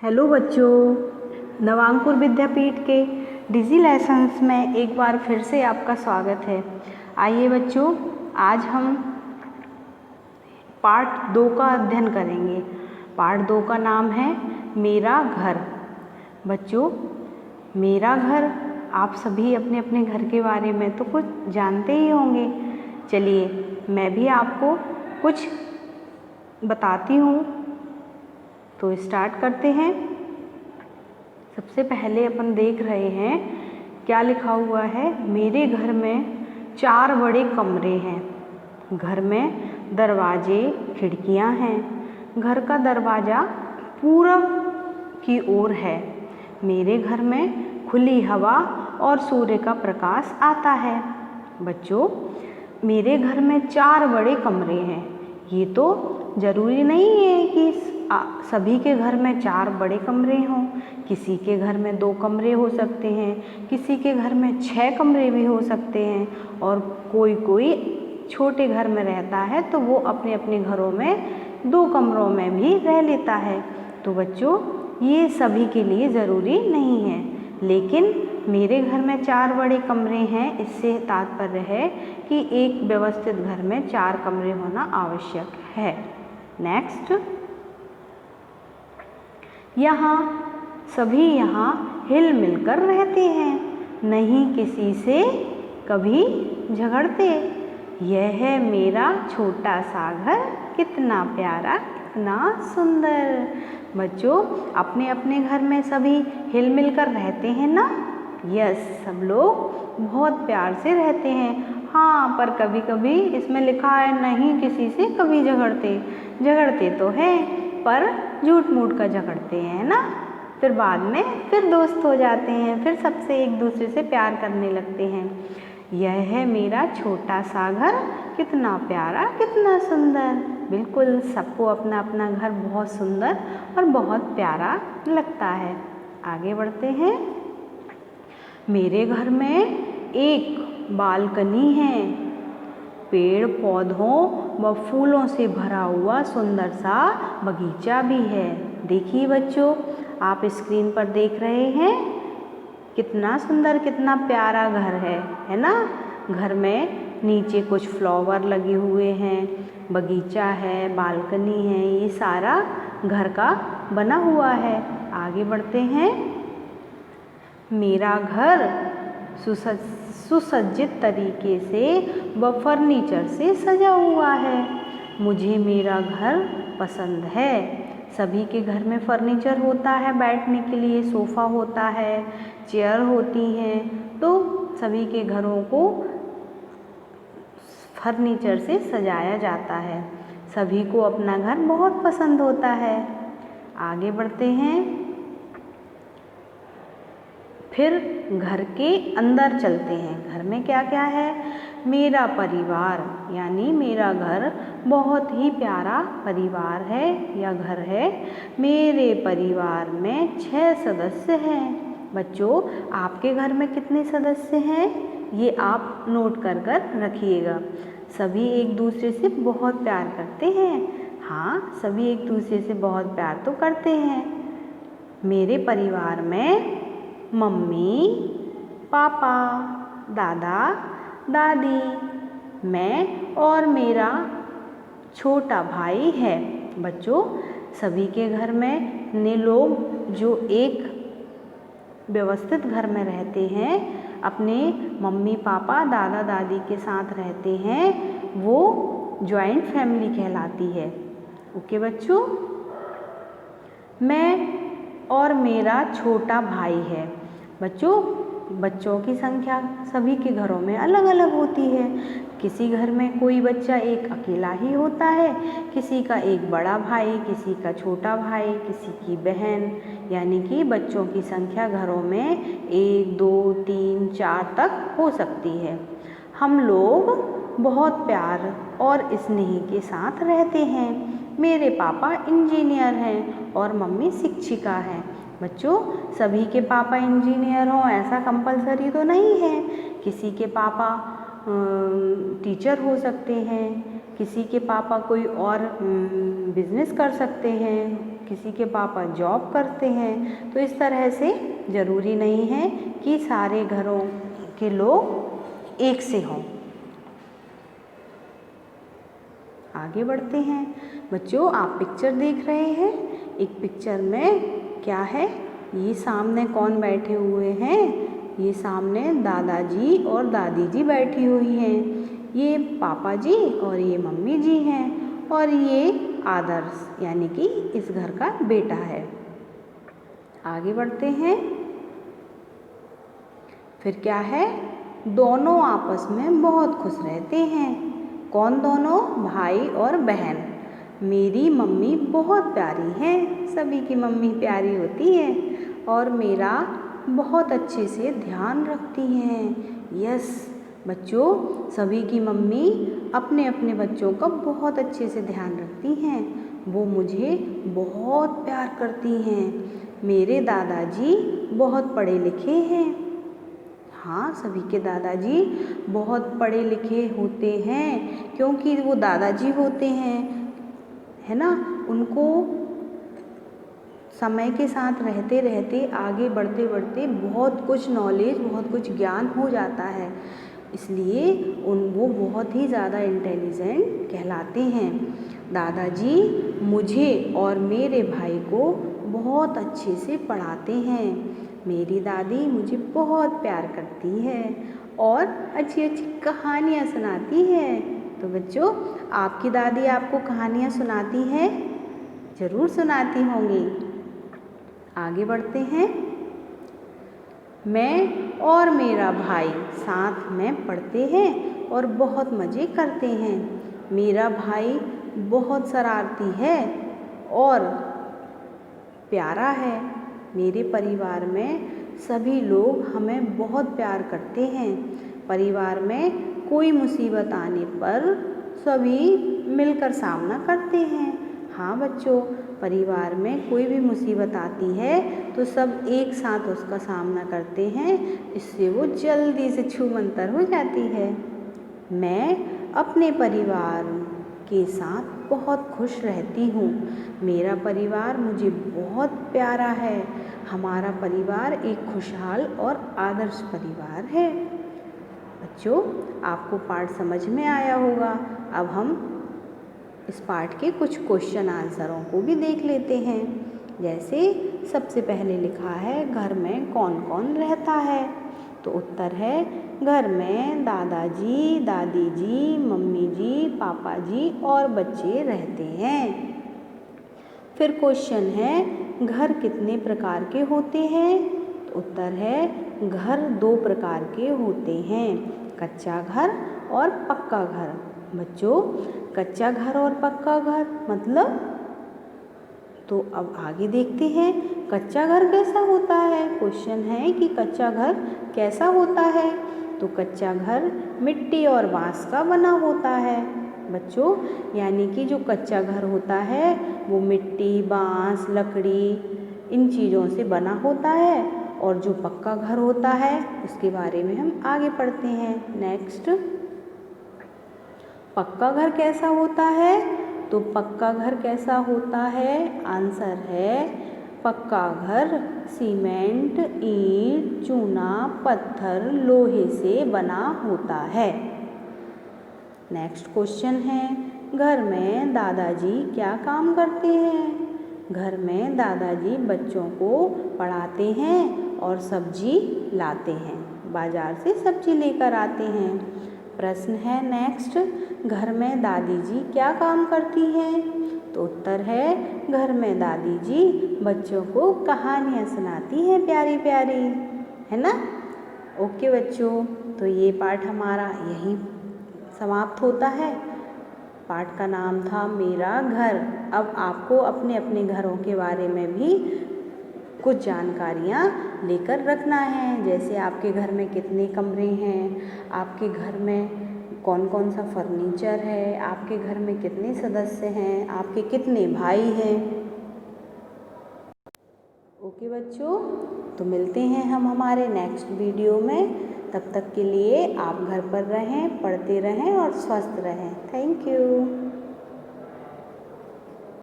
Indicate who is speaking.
Speaker 1: Hello बच्चों, नवांकुर विद्यापीठ के डिजी lessons में एक बार फिर से आपका स्वागत है। आइए बच्चों, आज हम पार्ट 2 का अध्ययन करेंगे। पार्ट 2 का नाम है मेरा घर। बच्चों, मेरा घर, आप सभी अपने अपने घर के बारे में तो कुछ जानते ही होंगे। चलिए मैं भी आपको कुछ बताती हूँ। तो स्टार्ट करते हैं। सबसे पहले अपन देख रहे हैं क्या लिखा हुआ है। मेरे घर में 4 बड़े कमरे हैं। घर में दरवाजे खिड़कियां हैं। घर का दरवाज़ा पूरब की ओर है। मेरे घर में खुली हवा और सूर्य का प्रकाश आता है। बच्चों, मेरे घर में 4 बड़े कमरे हैं। ये तो ज़रूरी नहीं है कि सभी के घर में 4 बड़े कमरे हों। किसी के घर में 2 कमरे हो सकते हैं, किसी के घर में 6 कमरे भी हो सकते हैं, और कोई छोटे घर में रहता है तो वो अपने अपने घरों में 2 कमरों में भी रह लेता है। तो बच्चों, ये सभी के लिए ज़रूरी नहीं है, लेकिन मेरे घर में 4 बड़े कमरे हैं। इससे तात्पर्य है कि एक व्यवस्थित घर में 4 कमरे होना आवश्यक है। नेक्स्ट, सभी यहाँ हिल मिलकर रहते हैं, नहीं किसी से कभी झगड़ते। यह है मेरा छोटा सा घर, कितना प्यारा, कितना सुंदर। बच्चों, अपने अपने घर में सभी हिल मिलकर रहते हैं ना? यस, सब लोग बहुत प्यार से रहते हैं। हाँ, पर कभी कभी इसमें लिखा है नहीं किसी से कभी झगड़ते तो हैं, पर झूठ मूठ का झगड़ते हैं ना। फिर बाद में फिर दोस्त हो जाते हैं, फिर सबसे एक दूसरे से प्यार करने लगते हैं। यह है मेरा छोटा सा घर, कितना प्यारा, कितना सुंदर। बिल्कुल, सबको अपना अपना घर बहुत सुंदर और बहुत प्यारा लगता है। आगे बढ़ते हैं। मेरे घर में एक बालकनी है। पेड़ पौधों व फूलों से भरा हुआ सुंदर सा बगीचा भी है। देखिए बच्चों, आप स्क्रीन पर देख रहे हैं कितना सुंदर, कितना प्यारा घर है ना? घर में नीचे कुछ फ्लावर लगे हुए हैं, बगीचा है, बालकनी है, ये सारा घर का बना हुआ है। आगे बढ़ते हैं। मेरा घर सुसज्जित तरीके से व फर्नीचर से सजा हुआ है। मुझे मेरा घर पसंद है। सभी के घर में फर्नीचर होता है, बैठने के लिए सोफ़ा होता है, चेयर होती हैं, तो सभी के घरों को फर्नीचर से सजाया जाता है। सभी को अपना घर बहुत पसंद होता है। आगे बढ़ते हैं। फिर घर के अंदर चलते हैं। घर में क्या क्या है? मेरा परिवार, यानी मेरा घर बहुत ही प्यारा परिवार है या घर है। मेरे परिवार में 6 सदस्य हैं। बच्चों, आपके घर में कितने सदस्य हैं? ये आप नोट कर कर रखिएगा। सभी एक दूसरे से बहुत प्यार करते हैं। हाँ, सभी एक दूसरे से बहुत प्यार तो करते हैं। मेरे परिवार में मम्मी, पापा, दादा, दादी, मैं और मेरा छोटा भाई है। बच्चों, सभी के घर में ने लोग जो एक व्यवस्थित घर में रहते हैं, अपने मम्मी पापा दादा दादी के साथ रहते हैं, वो जॉइंट फैमिली कहलाती है। ओके बच्चों, मैं और मेरा छोटा भाई है। बच्चों की संख्या सभी के घरों में अलग अलग होती है। किसी घर में कोई बच्चा एक अकेला ही होता है, किसी का एक बड़ा भाई, किसी का छोटा भाई, किसी की बहन, यानी कि बच्चों की संख्या घरों में 1, 2, 3, 4 तक हो सकती है। हम लोग बहुत प्यार और स्नेह के साथ रहते हैं। मेरे पापा इंजीनियर हैं और मम्मी शिक्षिका हैं। बच्चों, सभी के पापा इंजीनियर हों ऐसा कंपलसरी तो नहीं है। किसी के पापा टीचर हो सकते हैं, किसी के पापा कोई और बिजनेस कर सकते हैं, किसी के पापा जॉब करते हैं। तो इस तरह से ज़रूरी नहीं है कि सारे घरों के लोग एक से हों। आगे बढ़ते हैं। बच्चों, आप पिक्चर देख रहे हैं। एक पिक्चर में क्या है, ये सामने कौन बैठे हुए हैं? ये सामने दादाजी और दादी जी बैठी हुई हैं। ये पापा जी और ये मम्मी जी हैं और ये आदर्श यानी कि इस घर का बेटा है। आगे बढ़ते हैं। फिर क्या है, दोनों आपस में बहुत खुश रहते हैं। कौन दोनों? भाई और बहन। मेरी मम्मी बहुत प्यारी है, सभी की मम्मी प्यारी होती है और मेरा बहुत अच्छे से ध्यान रखती हैं। यस बच्चों, सभी की मम्मी अपने अपने बच्चों का बहुत अच्छे से ध्यान रखती हैं। वो मुझे बहुत प्यार करती हैं। मेरे दादाजी बहुत पढ़े लिखे हैं। हाँ, सभी के दादाजी बहुत पढ़े लिखे होते हैं क्योंकि वो दादाजी होते हैं, है ना। उनको समय के साथ रहते रहते, आगे बढ़ते बढ़ते बहुत कुछ नॉलेज, बहुत कुछ ज्ञान हो जाता है, इसलिए वो बहुत ही ज़्यादा इंटेलिजेंट कहलाते हैं। दादाजी मुझे और मेरे भाई को बहुत अच्छे से पढ़ाते हैं। मेरी दादी मुझे बहुत प्यार करती है और अच्छी अच्छी कहानियाँ सुनाती है। तो बच्चों, आपकी दादी आपको कहानियाँ सुनाती हैं? ज़रूर सुनाती होंगी। आगे बढ़ते हैं। मैं और मेरा भाई साथ में पढ़ते हैं और बहुत मज़े करते हैं। मेरा भाई बहुत शरारती है और प्यारा है। मेरे परिवार में सभी लोग हमें बहुत प्यार करते हैं। परिवार में कोई मुसीबत आने पर सभी मिलकर सामना करते हैं। हाँ बच्चों, परिवार में कोई भी मुसीबत आती है तो सब एक साथ उसका सामना करते हैं, इससे वो जल्दी से छूमंतर हो जाती है। मैं अपने परिवार के साथ बहुत खुश रहती हूँ। मेरा परिवार मुझे बहुत प्यारा है। हमारा परिवार एक खुशहाल और आदर्श परिवार है। बच्चों, आपको पाठ समझ में आया होगा। अब हम इस पाठ के कुछ क्वेश्चन आंसरों को भी देख लेते हैं। जैसे सबसे पहले लिखा है, घर में कौन कौन रहता है? तो उत्तर है, घर में दादाजी, दादी जी, मम्मी जी, पापा जी और बच्चे रहते हैं। फिर क्वेश्चन है, घर कितने प्रकार के होते हैं? तो उत्तर है, घर 2 प्रकार के होते हैं, कच्चा घर और पक्का घर। बच्चों, कच्चा घर और पक्का घर मतलब? तो अब आगे देखते हैं, कच्चा घर कैसा होता है। क्वेश्चन है कि कच्चा घर कैसा होता है? तो कच्चा घर मिट्टी और बांस का बना होता है। बच्चों, यानी कि जो कच्चा घर होता है वो मिट्टी, बांस, लकड़ी इन चीज़ों से बना होता है और जो पक्का घर होता है उसके बारे में हम आगे पढ़ते हैं। नेक्स्ट, पक्का घर कैसा होता है? तो पक्का घर कैसा होता है? आंसर है, पक्का घर सीमेंट, ईंट, चूना, पत्थर, लोहे से बना होता है। नेक्स्ट क्वेश्चन है, घर में दादाजी क्या काम करते हैं? घर में दादाजी बच्चों को पढ़ाते हैं और सब्जी लाते हैं, बाजार से सब्जी लेकर आते हैं। प्रश्न है नेक्स्ट, घर में दादी जी क्या काम करती हैं? तो उत्तर है, घर में दादी जी बच्चों को कहानियाँ सुनाती हैं प्यारी प्यारी, है ना। ओके बच्चों, तो ये पाठ हमारा यहीं समाप्त होता है। पाठ का नाम था मेरा घर। अब आपको अपने अपने घरों के बारे में भी कुछ जानकारियाँ लेकर रखना है, जैसे आपके घर में कितने कमरे हैं, आपके घर में कौन कौन सा फर्नीचर है, आपके घर में कितने सदस्य हैं, आपके कितने भाई हैं। ओके बच्चों, तो मिलते हैं हम हमारे नेक्स्ट वीडियो में। तब तक के लिए आप घर पर रहें, पढ़ते रहें और स्वस्थ रहें। Thank you.